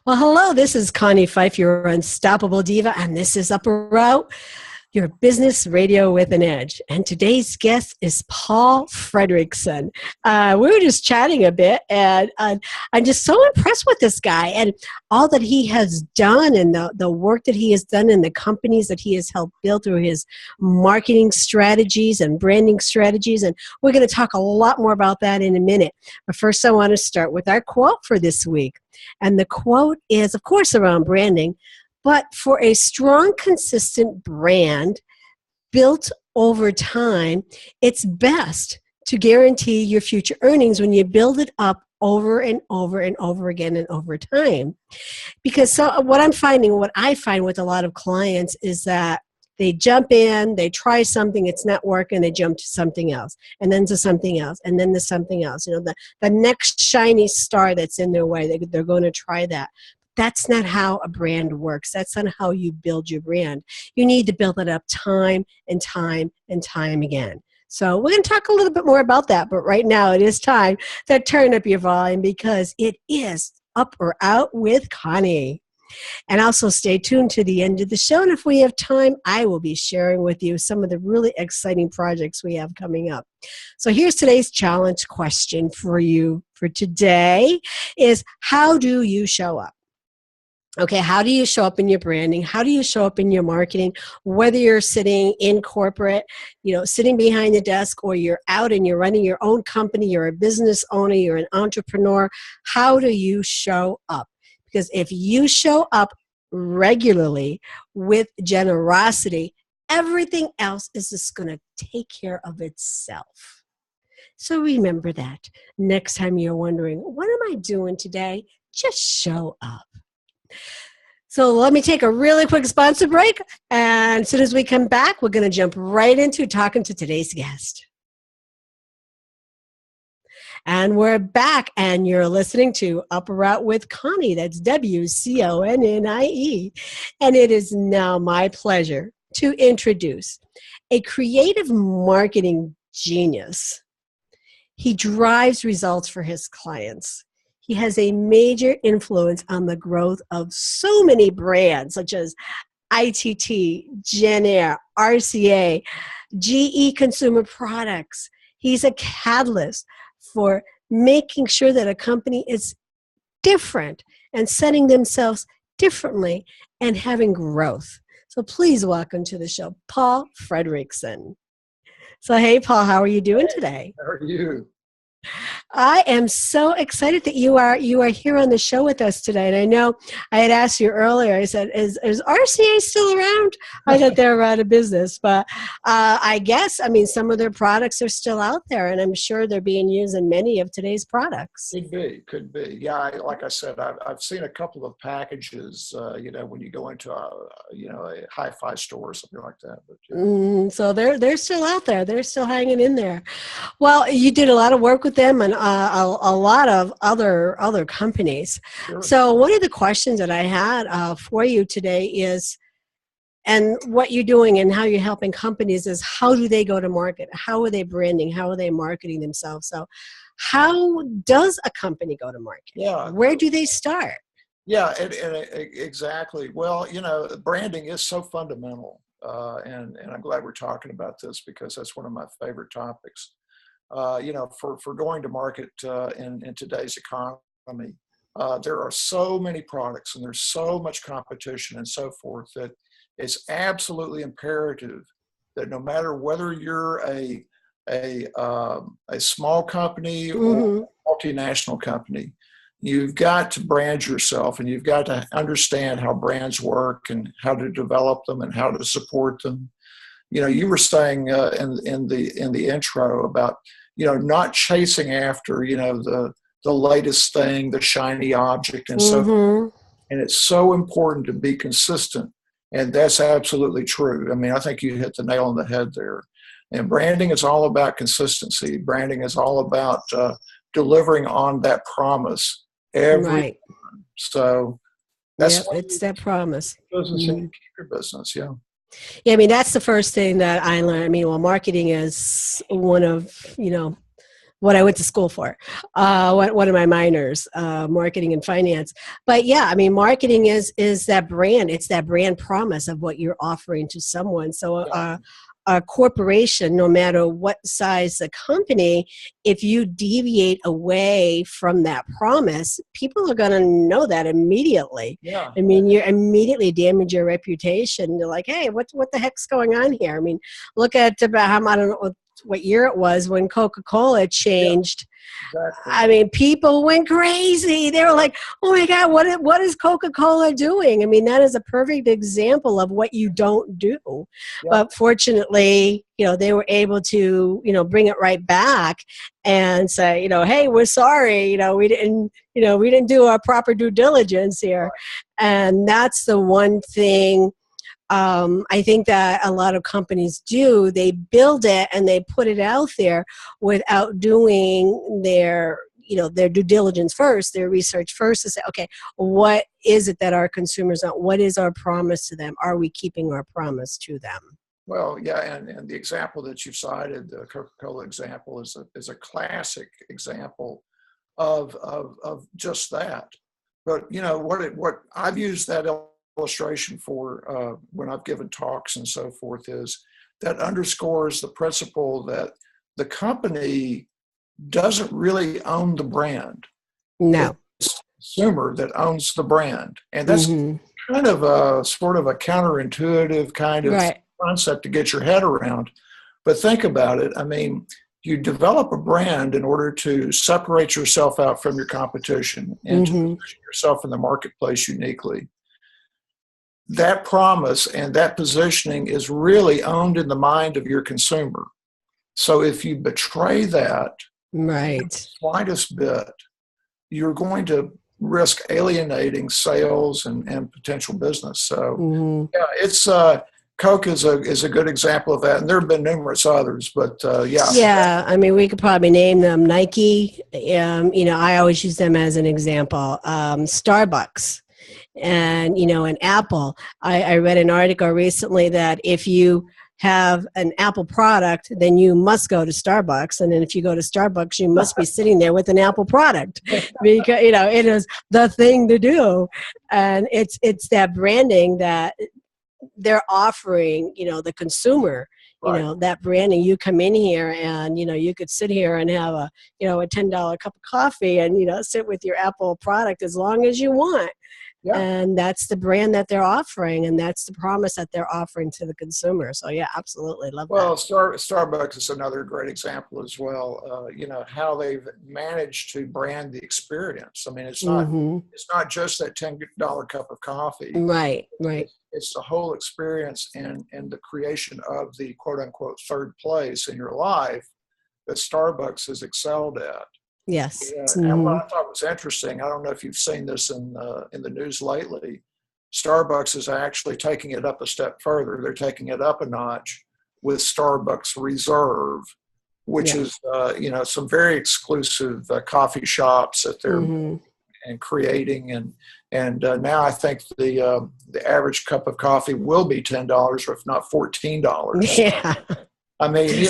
Well, hello, this is Connie Pheiff, your unstoppable diva, and this is Up or Out, your business radio with an edge. And today's guest is Paul Fredrickson. We were just chatting a bit, and I'm just so impressed with this guy and all that he has done and the work that he has done in the companies that he has helped build through his marketing strategies and branding strategies. And we're going to talk a lot more about that in a minute. But first, I want to start with our quote for this week. And the quote is, of course, around branding, but for a strong, consistent brand built over time, it's best to guarantee your future earnings when you build it up over and over and over again and over time. Because what I find with a lot of clients is that they jump in, they try something, it's not working, they jump to something else, and then to something else, and then to something else. You know, the next shiny star that's in their way, they're going to try that. That's not how a brand works. That's not how you build your brand. You need to build it up time and time and time again. So we're going to talk a little bit more about that, but right now it is time to turn up your volume because it is Up or Out with Connie. And also stay tuned to the end of the show. And if we have time, I will be sharing with you some of the really exciting projects we have coming up. So here's today's challenge question for you for today is, how do you show up? Okay, how do you show up in your branding? How do you show up in your marketing? Whether you're sitting in corporate, sitting behind the desk, or you're out and you're running your own company, you're a business owner, you're an entrepreneur, how do you show up? Because if you show up regularly with generosity, everything else is just going to take care of itself. So remember that. Next time you're wondering, what am I doing today? Just show up. So let me take a really quick sponsor break. And as soon as we come back, we're going to jump right into talking to today's guest. And we're back, and you're listening to Up or Out with Connie. That's WCONNIE. And it is now my pleasure to introduce a creative marketing genius. He drives results for his clients. He has a major influence on the growth of so many brands, such as ITT, Genair, RCA, GE Consumer Products. He's a catalyst for making sure that a company is different and setting themselves differently and having growth. So please welcome to the show, Paul Fredrickson. So hey, Paul, how are you doing today? How are you? I am so excited that you are here on the show with us today. And I know I had asked you earlier, I said, is RCA still around? I thought they were out of business, but I guess, some of their products are still out there, and I'm sure they're being used in many of today's products. Could be. Yeah, like I said, I've seen a couple of packages, when you go into a hi-fi store or something like that. But, so they're still out there. They're still hanging in there. Well, you did a lot of work with them and a lot of other companies. Sure. So one of the questions that I had for you today is, and what you're doing and how you're helping companies is, how do they go to market? How are they branding? How are they marketing themselves? So how does a company go to market? Yeah. Where do they start? Yeah, exactly. Well, branding is so fundamental. And I'm glad we're talking about this because that's one of my favorite topics. For going to market in today's economy, there are so many products and there's so much competition and so forth that it's absolutely imperative that no matter whether you're a small company or a multinational company, you've got to brand yourself and you've got to understand how brands work and how to develop them and how to support them. You were saying in the intro about not chasing after the latest thing, the shiny object, and so forth. And it's so important to be consistent, and that's absolutely true. I think you hit the nail on the head there. And branding is all about consistency. Branding is all about delivering on that promise every time. So that's it's that promise. Business and keep your business, yeah. Yeah, that's the first thing that I learned. Marketing is one of, what I went to school for, one of my minors, marketing and finance. But yeah, I mean, marketing is that brand. It's that brand promise of what you're offering to someone. So a corporation, no matter what size the company, if you deviate away from that promise, people are going to know that immediately. Yeah. I mean, you immediately damage your reputation. They're like, hey, what the heck's going on here? I mean, look at about how, I don't know what year it was when Coca-Cola changed. Exactly. I mean, people went crazy. They were like, oh my God, what is Coca-Cola doing? I mean, that is a perfect example of what you don't do. Yeah. But fortunately, they were able to, bring it right back and say, hey, we're sorry. We didn't do our proper due diligence here. And that's the one thing I think that a lot of companies do. They build it and they put it out there without doing their due diligence first, their research first, to say, okay, what is it that our consumers want? What is our promise to them? Are we keeping our promise to them? Well, yeah, and the example that you cited, the Coca-Cola example, is a classic example of just that. But what I've used that illustration for when I've given talks and so forth is that underscores the principle that the company doesn't really own the brand. No. It's the consumer that owns the brand. And that's kind of a sort of a counterintuitive kind of concept to get your head around. But think about it. I mean, you develop a brand in order to separate yourself out from your competition and to position yourself in the marketplace uniquely. That promise and that positioning is really owned in the mind of your consumer. So if you betray that, the slightest bit, you're going to risk alienating sales and potential business. So yeah, it's Coke is a good example of that, and there have been numerous others. But yeah, I mean, we could probably name them. Nike, I always use them as an example. Starbucks. And, and Apple, I read an article recently that if you have an Apple product, then you must go to Starbucks. And then if you go to Starbucks, you must be sitting there with an Apple product because, it is the thing to do. And it's that branding that they're offering, the consumer, that branding. You come in here and, you could sit here and have a $10 cup of coffee and, sit with your Apple product as long as you want. Yeah. And that's the brand that they're offering, and that's the promise that they're offering to the consumer. So, yeah, absolutely love that. Well, Starbucks is another great example as well. How they've managed to brand the experience. I mean, it's not just that $10 cup of coffee. Right. It's the whole experience and the creation of the quote unquote third place in your life that Starbucks has excelled at. Yes. And what I thought was interesting, I don't know if you've seen this in the news lately, Starbucks is actually taking it up a step further. They're taking it up a notch with Starbucks Reserve, which is some very exclusive coffee shops that they're and creating, and now I think the average cup of coffee will be $10, or if not $14. Yeah. I mean,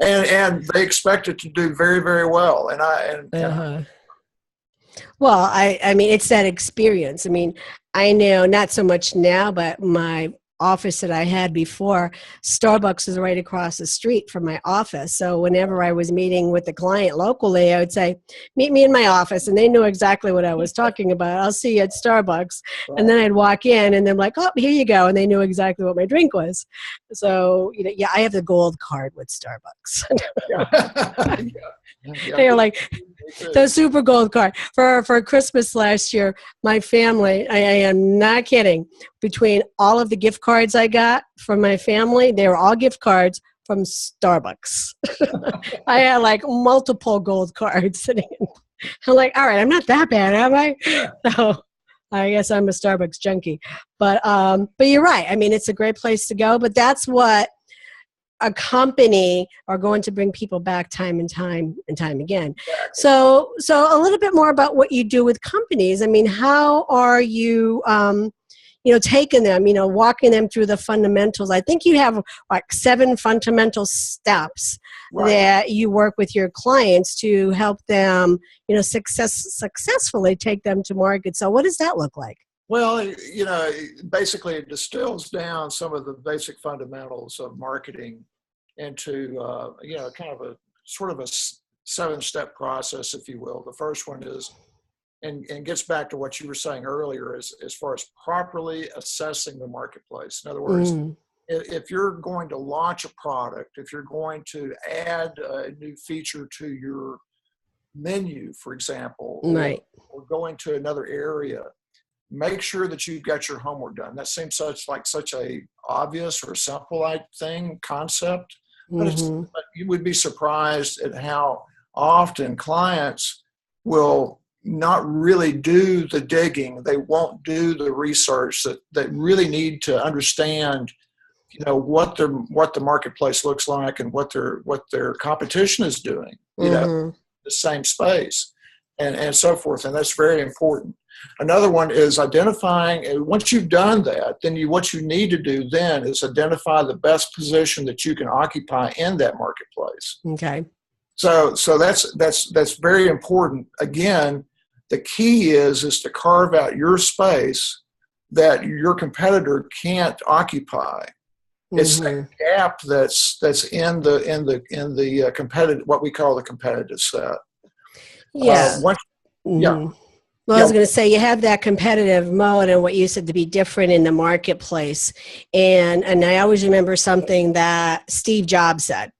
And they expect it to do very, very well. Well, I mean, it's that experience. I mean, I know not so much now, but my office that I had before, Starbucks was right across the street from my office. So whenever I was meeting with the client locally, I would say, meet me in my office. And they knew exactly what I was talking about. I'll see you at Starbucks. Right. And then I'd walk in and they're like, oh, here you go. And they knew exactly what my drink was. So, I have the gold card with Starbucks. They're like, the super gold card. For Christmas last year, my family, I am not kidding, between all of the gift cards I got from my family, they were all gift cards from Starbucks. I had like multiple gold cards sitting in. I'm like, all right, I'm not that bad, am I? So I guess I'm a Starbucks junkie. But you're right. I mean, it's a great place to go, but that's what a company are going to bring people back time and time again. So a little bit more about what you do with companies. I mean, how are you, taking them, walking them through the fundamentals. I think you have like 7 fundamental steps that you work with your clients to help them, successfully take them to market. So what does that look like? Well, basically it distills down some of the basic fundamentals of marketing into, kind of a sort of a 7-step process, if you will. The first one is, and gets back to what you were saying earlier, as far as properly assessing the marketplace. In other words, if you're going to launch a product, if you're going to add a new feature to your menu, for example, or going to another area, make sure that you've got your homework done. That seems such a obvious or simple concept, but you would be surprised at how often clients will not really do the digging. They won't do the research that really need to understand, what the marketplace looks like and what their competition is doing, the same space and so forth. And that's very important. Another one is identifying, once you've done that, then what you need to do then is identify the best position that you can occupy in that marketplace. Okay. So that's very important. Again, the key is to carve out your space that your competitor can't occupy. It's that gap that's in the competitive, what we call the competitive set. Yeah. Well, I was going to say, you have that competitive mode and what you said to be different in the marketplace. And I always remember something that Steve Jobs said.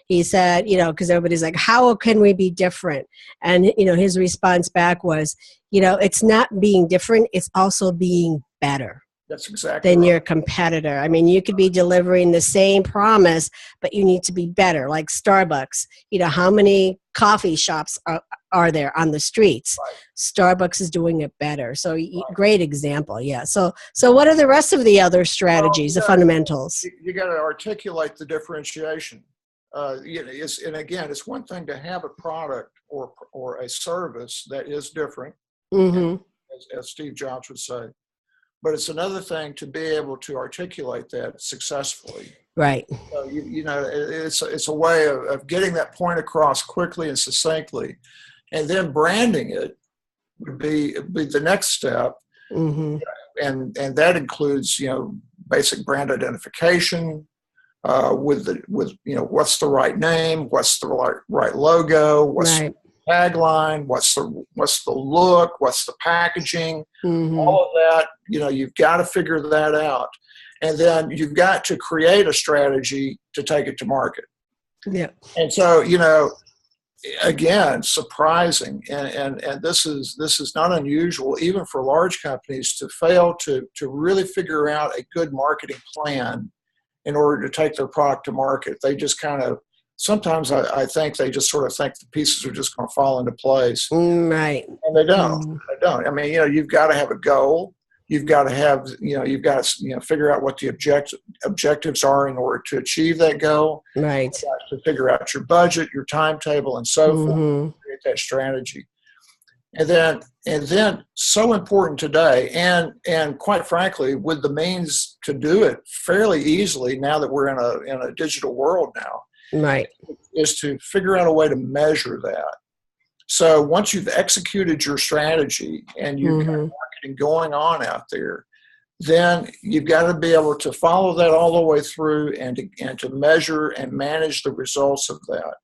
He said, because everybody's like, how can we be different? And, his response back was, it's not being different, it's also being better. That's exactly than right. Your competitor. I mean, you could be delivering the same promise, but you need to be better. Like Starbucks, how many coffee shops are there on the streets? Right. Starbucks is doing it better. So great example. Yeah. So what are the rest of the other strategies, the fundamentals? You got to articulate the differentiation. It's one thing to have a product or a service that is different, as Steve Jobs would say. But it's another thing to be able to articulate that successfully. Right. So, it's a way of getting that point across quickly and succinctly, and then branding it would be the next step. And that includes basic brand identification with what's the right name, what's the right logo, what's the tagline, what's the look, what's the packaging, all of that, you've got to figure that out. And then you've got to create a strategy to take it to market. Yeah. And so, again, surprising. And this is not unusual, even for large companies, to fail to really figure out a good marketing plan in order to take their product to market. They just sometimes I think they just sort of think the pieces are just going to fall into place. Right. And they don't. They don't. I mean, you've got to have a goal. You've got to have, you've got to, figure out what the objectives are in order to achieve that goal. Right. You've got to figure out your budget, your timetable, and so forth, create that strategy. And then so important today, and quite frankly, with the means to do it fairly easily now that we're in a digital world now, right, is to figure out a way to measure that. So once you've executed your strategy and you've got marketing going on out there, then you've got to be able to follow that all the way through and to measure and manage the results of that.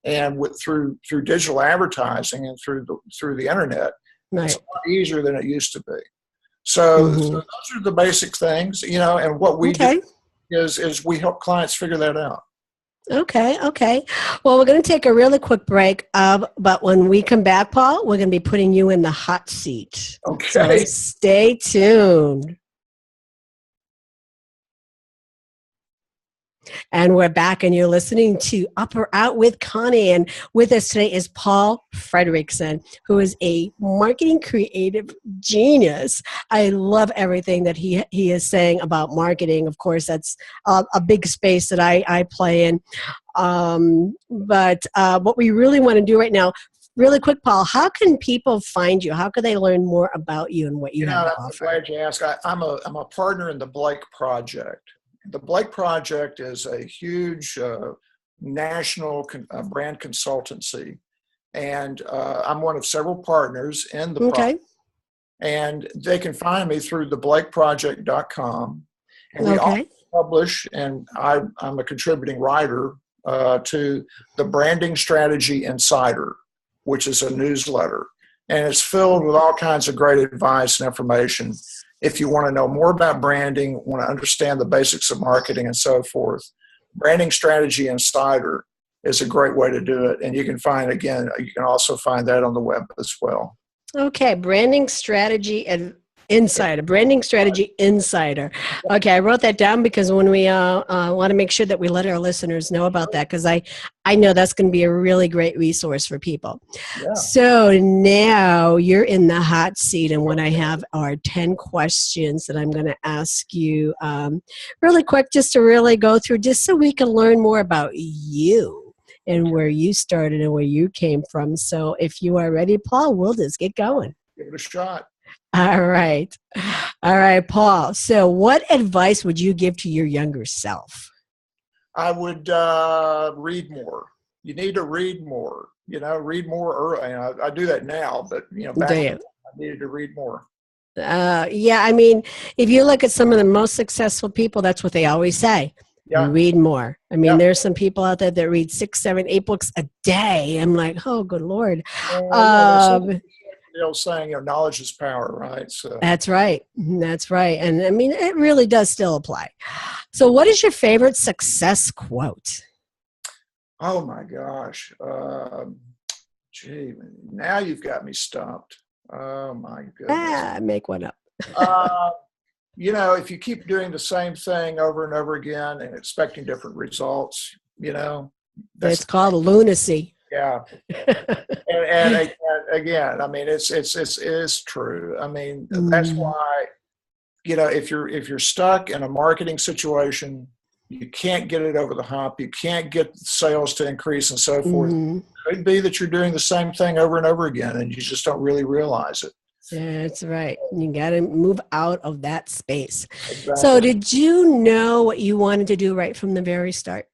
And through digital advertising and through the internet, it's a lot easier than it used to be. So those are the basic things, and what we do is we help clients figure that out. Okay. Well, we're going to take a really quick break, but when we come back, Paul, we're going to be putting you in the hot seat. Okay. So stay tuned. And we're back, and you're listening to Up or Out with Connie. And with us today is Paul Fredrickson, who is a marketing creative genius. I love everything that he is saying about marketing. Of course, that's a big space that I play in. But what we really want to do right now, really quick, Paul, how can people find you? How can they learn more about you and what you have to I'm offer? glad you asked. I'm a partner in the Blake Project. The Blake Project is a huge national brand consultancy, and I'm one of several partners in the project. And they can find me through theblakeproject.com. And we also publish, and I'm a contributing writer to the Branding Strategy Insider, which is a newsletter. And it's filled with all kinds of great advice and information. If you want to know more about branding, want to understand the basics of marketing and so forth, Branding Strategy Insider is a great way to do it. And you can also find that on the web as well. Okay, Branding Strategy Insider. Branding Strategy Insider. Okay, I wrote that down because when we want to make sure that we let our listeners know about that, because I know that's going to be a really great resource for people. Yeah. So now you're in the hot seat, and what I have are 10 questions that I'm going to ask you really quick, just to really go through, just so we can learn more about you and where you started and where you came from. So if you are ready, Paul, we'll just get going. Give it a shot. All right. All right, Paul. So what advice would you give to your younger self? I would read more. You need to read more. Read more early. I do that now, but, back then I needed to read more. Yeah, I mean, if you look at some of the most successful people, that's what they always say. Yeah. Read more. I mean, there's some people out there that read 6, 7, 8 books a day. I'm like, oh, good Lord. The old saying, knowledge is power, right? So That's right. That's right. And I mean, it really does still apply. So what is your favorite success quote? Oh my gosh. Gee, now you've got me stumped. Oh my goodness. Make one up. If you keep doing the same thing over and over again and expecting different results, it's called lunacy. Yeah. and again, I mean, it is true. I mean, that's why, if you're stuck in a marketing situation, you can't get it over the hump. You can't get sales to increase and so forth. It could be that you're doing the same thing over and over again and you just don't really realize it. That's right. You got to move out of that space. Exactly. So did you know what you wanted to do right from the very start?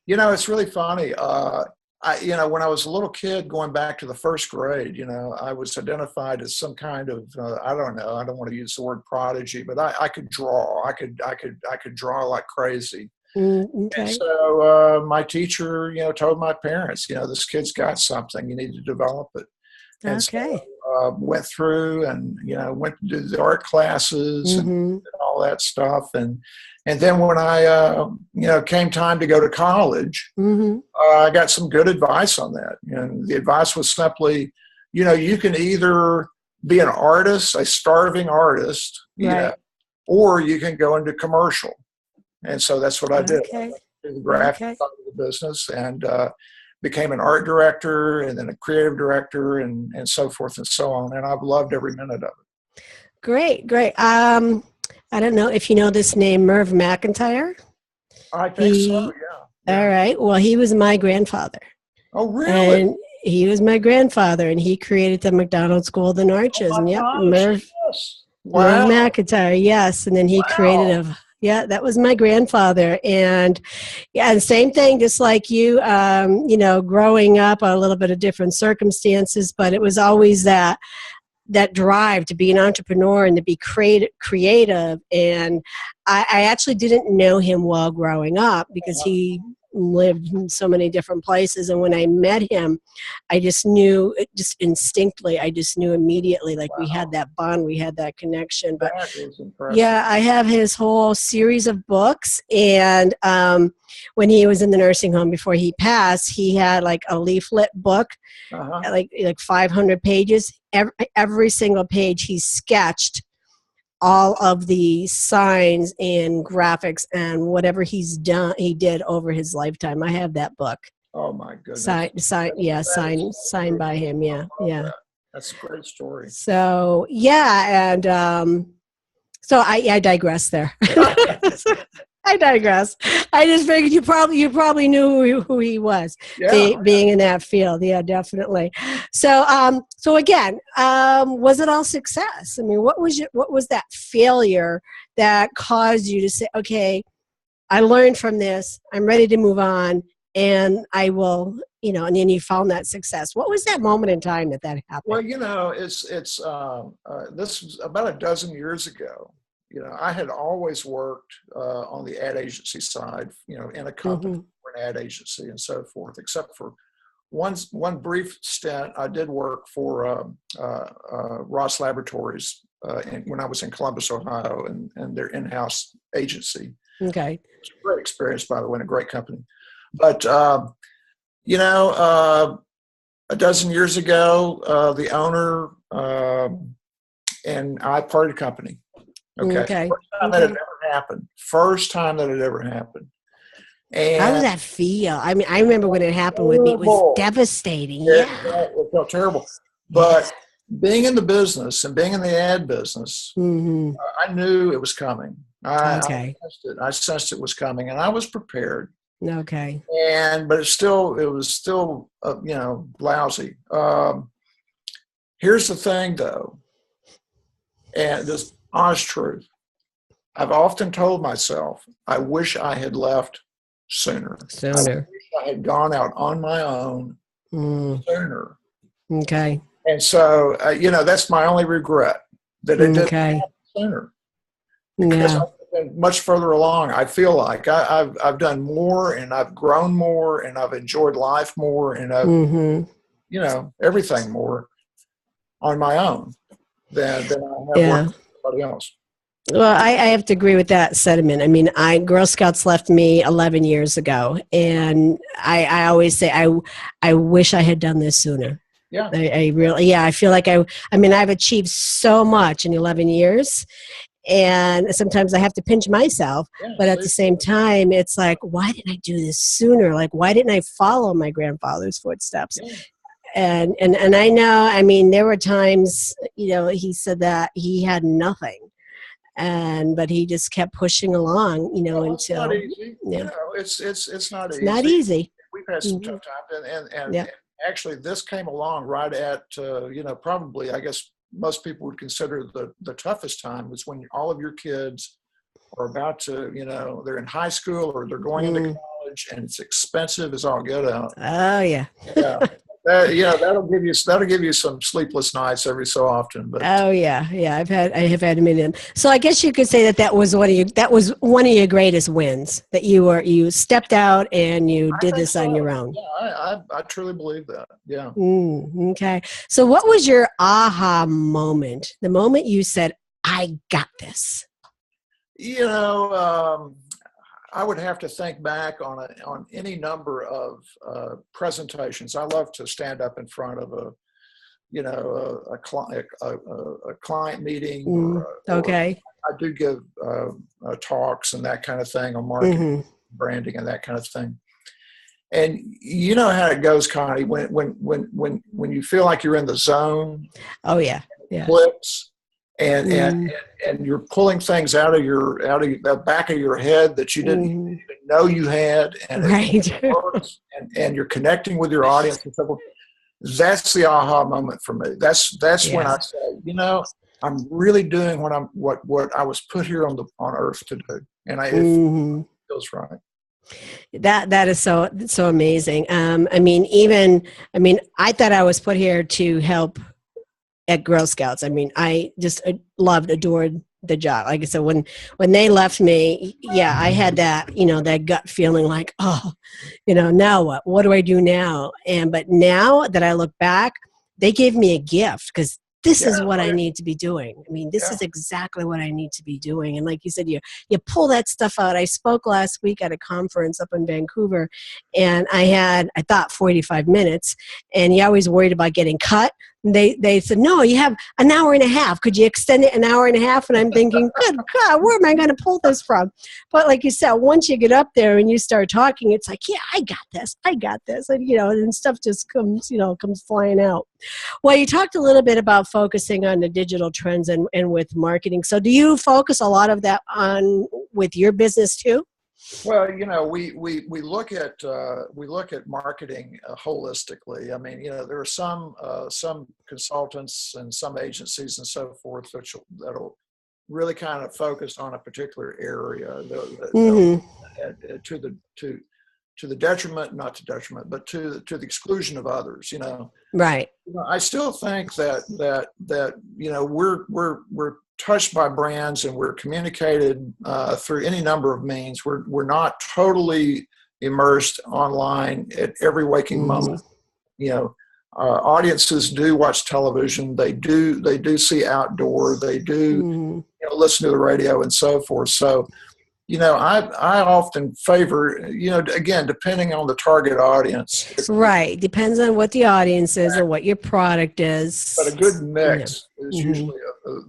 It's really funny. When I was a little kid going back to the first grade, I was identified as some kind of, I don't know, I don't want to use the word prodigy, but I could draw. I could draw like crazy. Okay. And so my teacher, told my parents, this kid's got something, you need to develop it. And so went through and, went to do the art classes and all that stuff. And then when I, came time to go to college, I got some good advice on that. And the advice was simply, you can either be an artist, a starving artist, or you can go into commercial. And so that's what I did. I did the graphic side of the business and became an art director and then a creative director and so forth and so on. And I've loved every minute of it. Great. I don't know if you know this name, Merv McIntyre. I think so, yeah. All right. Well, he was my grandfather. Oh, really? And he was my grandfather, and he created the McDonald's Golden Arches. And Merv McIntyre, yes. And then he created that was my grandfather. And same thing, just like you, growing up, a little bit of different circumstances, but it was always that drive to be an entrepreneur and to be creative. And I actually didn't know him well growing up because he lived in so many different places. And when I met him, I just knew, instinctively, I just knew immediately, like we had that bond, we had that connection. But that is impressive. Yeah, I have his whole series of books. And when he was in the nursing home before he passed, he had like a leaflet book, like 500 pages. Every single page he sketched all of the signs and graphics and whatever he did over his lifetime. I have that book. Oh my goodness. Signed by him. Yeah. That's a great story. So, and so I digress there. I digress. I just figured you probably knew who he was, Yeah. being in that field. Yeah, definitely. So so again, was it all success? I mean, what was that failure that caused you to say, okay, I learned from this, I'm ready to move on, and I will, and then you found that success. What was that moment in time that happened? Well, it's this was about a dozen years ago. I had always worked on the ad agency side, in a company or an ad agency and so forth, except for one brief stint. I did work for Ross Laboratories when I was in Columbus, Ohio, and their in-house agency. Okay. It's a great experience, by the way, and a great company. But, a dozen years ago, the owner and I parted company. Okay. First time that had ever happened. First time that had ever happened. And how does that feel? I mean, I remember when it happened with me, it was devastating. Yeah. It felt terrible. But being in the business and being in the ad business, I knew it was coming. I sensed it was coming, and I was prepared. Okay. But it was still lousy. Here's the thing, though, and this honest truth. I've often told myself, I wish I had left sooner. I wish I had gone out on my own sooner. Okay. And so, that's my only regret, that it didn't happen sooner. Because I've been much further along. I feel like I've done more, and I've grown more, and I've enjoyed life more, and I've, everything more on my own than I have worked with somebody else. Well, I have to agree with that sentiment. I mean, Girl Scouts left me 11 years ago, and I always say I wish I had done this sooner. Yeah. I feel like I've achieved so much in 11 years, and sometimes I have to pinch myself, but at the same time, it's like, why didn't I do this sooner? Like, why didn't I follow my grandfather's footsteps? Yeah. And I know, I mean, there were times, he said that he had nothing. But he just kept pushing along, until it's not easy. It's not easy. It's not easy. We've had some tough times, and actually, this came along right at probably, I guess most people would consider the toughest time was when all of your kids are about to, they're in high school or they're going into college, and it's expensive as all get out. Oh yeah. That'll give you some sleepless nights every so often. But I have had many of them. So I guess you could say that was one of your greatest wins, that you stepped out and you did this on your own. Yeah, I truly believe that. Yeah. Okay. So what was your aha moment? The moment you said, "I got this." I would have to think back on any number of presentations. I love to stand up in front of a client meeting. Or I do give talks and that kind of thing on marketing, branding, and that kind of thing. And you know how it goes, Connie. When you feel like you're in the zone. Oh yeah. Flips. And you're pulling things out of the back of your head that you didn't even know you had, and and you're connecting with your audience and so forth. That's the aha moment for me. That's when I say, I'm really doing what I was put here on earth to do, and it feels right. That is so amazing. I thought I was put here to help at Girl Scouts. I mean, I just adored the job. Like I said, when they left me, I had that, that gut feeling like, now what? What do I do now? But now that I look back, they gave me a gift, because this is what I need to be doing. I mean, this is exactly what I need to be doing. And like you said, you pull that stuff out. I spoke last week at a conference up in Vancouver, and I thought 45 minutes, and you always worried about getting cut. They said, no, you have an hour and a half. Could you extend it an hour and a half? And I'm thinking, good God, where am I going to pull this from? But like you said, once you get up there and you start talking, it's like, I got this. And, and stuff just comes flying out. Well, you talked a little bit about focusing on the digital trends and with marketing. So do you focus a lot of that on with your business too? Well, we look at marketing holistically. I mean, there are some consultants and some agencies and so forth that'll really kind of focus on a particular area to the detriment, not to detriment, but to the exclusion of others. Right. I still think that we're touched by brands and we're communicated through any number of means. We're not totally immersed online at every waking moment. Audiences do watch television. They do see outdoor. They do listen to the radio and so forth. So, I often favor, again, depending on the target audience. Right. Depends on what the audience is and what your product is. But a good mix is usually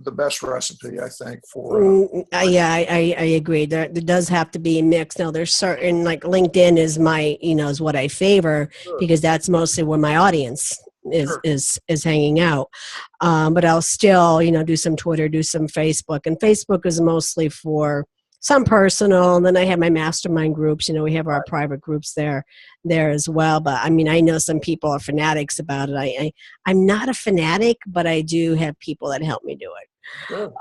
the best recipe, I think, for. I agree. There does have to be a mix. Now, there's certain, like LinkedIn is is what I favor because that's mostly where my audience is hanging out. But I'll still, do some Twitter, do some Facebook. And Facebook is mostly for some personal, and then I have my mastermind groups. We have our private groups there as well. But I mean, I know some people are fanatics about it. I'm not a fanatic, but I do have people that help me do it. Sure.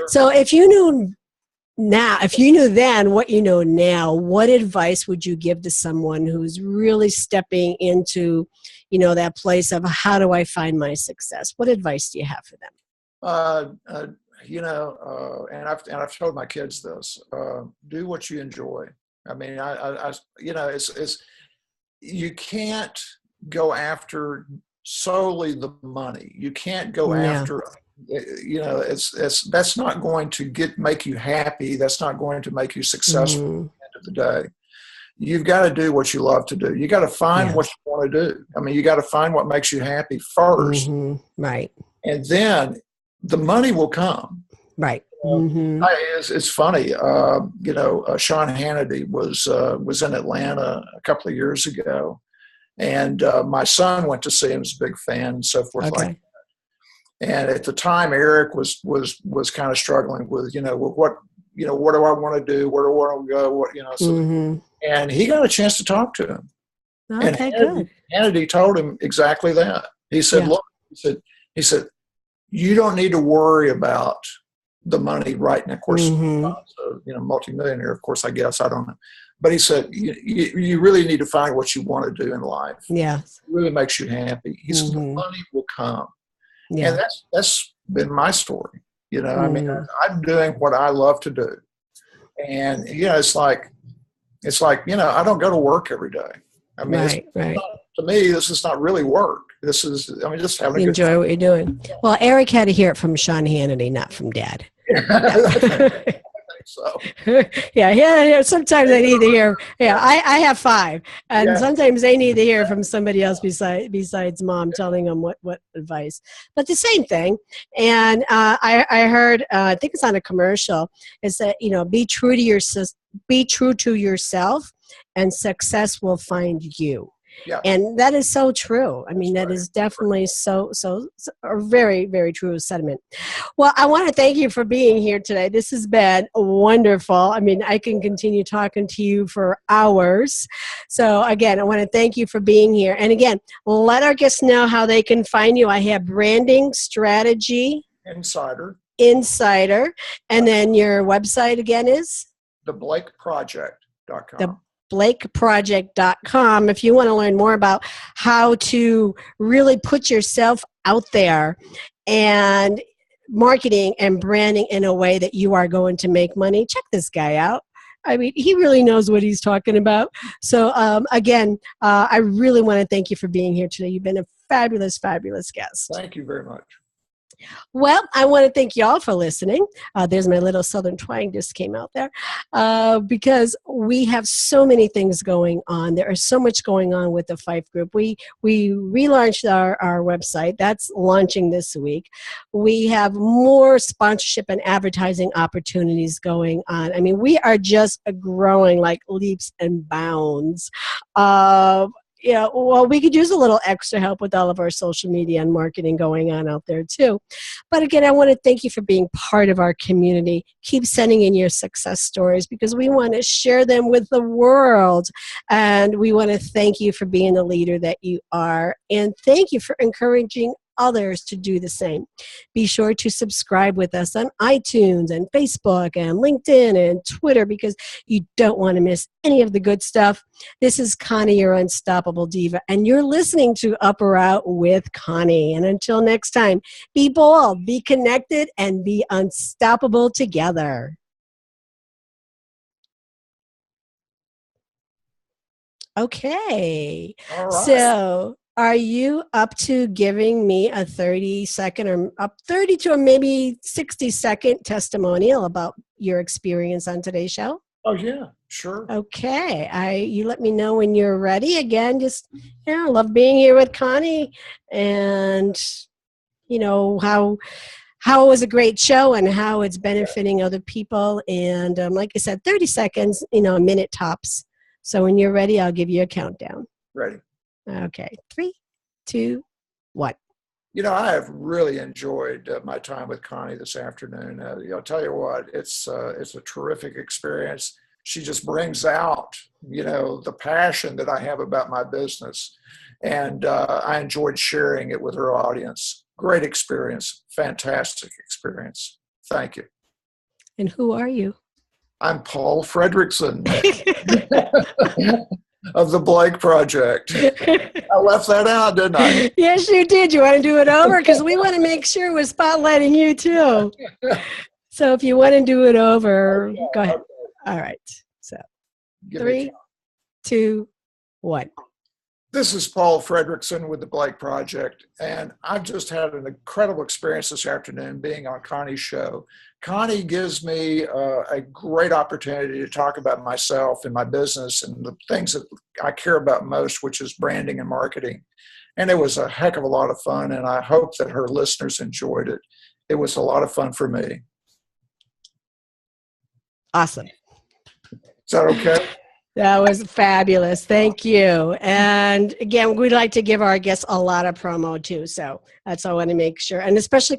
So if you knew then what you know now, what advice would you give to someone who's really stepping into, that place of how do I find my success? What advice do you have for them? And I've told my kids this: do what you enjoy. I mean, it's you can't go after solely the money. You can't go after. That's not going to make you happy. That's not going to make you successful at the end of the day. You've got to do what you love to do. You got to find what you want to do. I mean, you got to find what makes you happy first, right? And then the money will come. Right. It's funny. Sean Hannity was in Atlanta a couple of years ago, and my son went to see him. He's a big fan and so forth. Okay. And at the time, Eric was kind of struggling with, what do I want to do? Where do I want to go? And he got a chance to talk to him. Okay, good. Hannity told him exactly that. He said, look, he said, you don't need to worry about the money right now. Of course, multimillionaire, of course, I guess, I don't know. But he said, you really need to find what you want to do in life. Yeah. It really makes you happy. He said, the money will come. Yeah. And that's been my story. I mean, I'm doing what I love to do. And, it's like, I don't go to work every day. I mean, to me, this is not really work. This is, just having a good time. Enjoy what you're doing. Well, Eric had to hear it from Sean Hannity, not from Dad. So. Yeah. Sometimes they need to hear. Yeah, I have 5, and sometimes they need to hear from somebody else besides mom telling them what advice. But the same thing. And I heard, I think it's on a commercial. Is that be true to yourself, and success will find you. Yeah. And that is so true. I mean, that is definitely so a very, very true sentiment. Well, I want to thank you for being here today. This has been wonderful. I mean, I can continue talking to you for hours. So again, I want to thank you for being here. And again, let our guests know how they can find you. I have Branding Strategy Insider. And then your website again is? TheBlakeProject.com. BlakeProject.com if you want to learn more about how to really put yourself out there and marketing and branding in a way that you are going to make money. Check this guy out. I mean, he really knows what he's talking about. So again, I really want to thank you for being here today. You've been a fabulous, fabulous guest. Thank you very much. Well, I want to thank you all for listening. There's my little Southern twang just came out there because we have so many things going on. There is so much going on with the Pheiff Group. We relaunched our website. That's launching this week. We have more sponsorship and advertising opportunities going on. I mean, we are just growing like leaps and bounds. yeah, well, we could use a little extra help with all of our social media and marketing going on out there too. But again, I want to thank you for being part of our community. Keep sending in your success stories because we want to share them with the world. And we want to thank you for being the leader that you are. And thank you for encouraging others to do the same. Be sure to subscribe with us on iTunes and Facebook and LinkedIn and Twitter because you don't want to miss any of the good stuff. This is Connie, your unstoppable diva, and you're listening to Up or Out with Connie. And until next time, be bold, be connected, and be unstoppable together. Okay. All right. So, are you up to giving me a 30-second or up 30 to a maybe 60-second testimonial about your experience on today's show? Oh, yeah, sure. Okay. You let me know when you're ready. Again, just, I love being here with Connie and, how it was a great show and how it's benefiting other people. And like I said, 30 seconds, a minute tops. So when you're ready, I'll give you a countdown. Ready. Okay. 3, 2, 1. I have really enjoyed my time with Connie this afternoon. I'll tell you what, it's a terrific experience. She just brings out, the passion that I have about my business. And I enjoyed sharing it with her audience. Great experience. Fantastic experience. Thank you. And who are you? I'm Paul Fredrickson of the Blake Project. I left that out, didn't I? Yes, you did. You want to do it over? Because we want to make sure we're spotlighting you too. So if you want to do it over, go ahead. All right. So 3, 2, 1. This is Paul Fredrickson with the Blake Project, and I've just had an incredible experience this afternoon being on Connie's show. Connie gives me a great opportunity to talk about myself and my business and the things that I care about most, which is branding and marketing. And it was a heck of a lot of fun, and I hope that her listeners enjoyed it. It was a lot of fun for me. Awesome. Is that okay? That was fabulous. Thank you. And again, we'd like to give our guests a lot of promo too. So that's all I want to make sure. And especially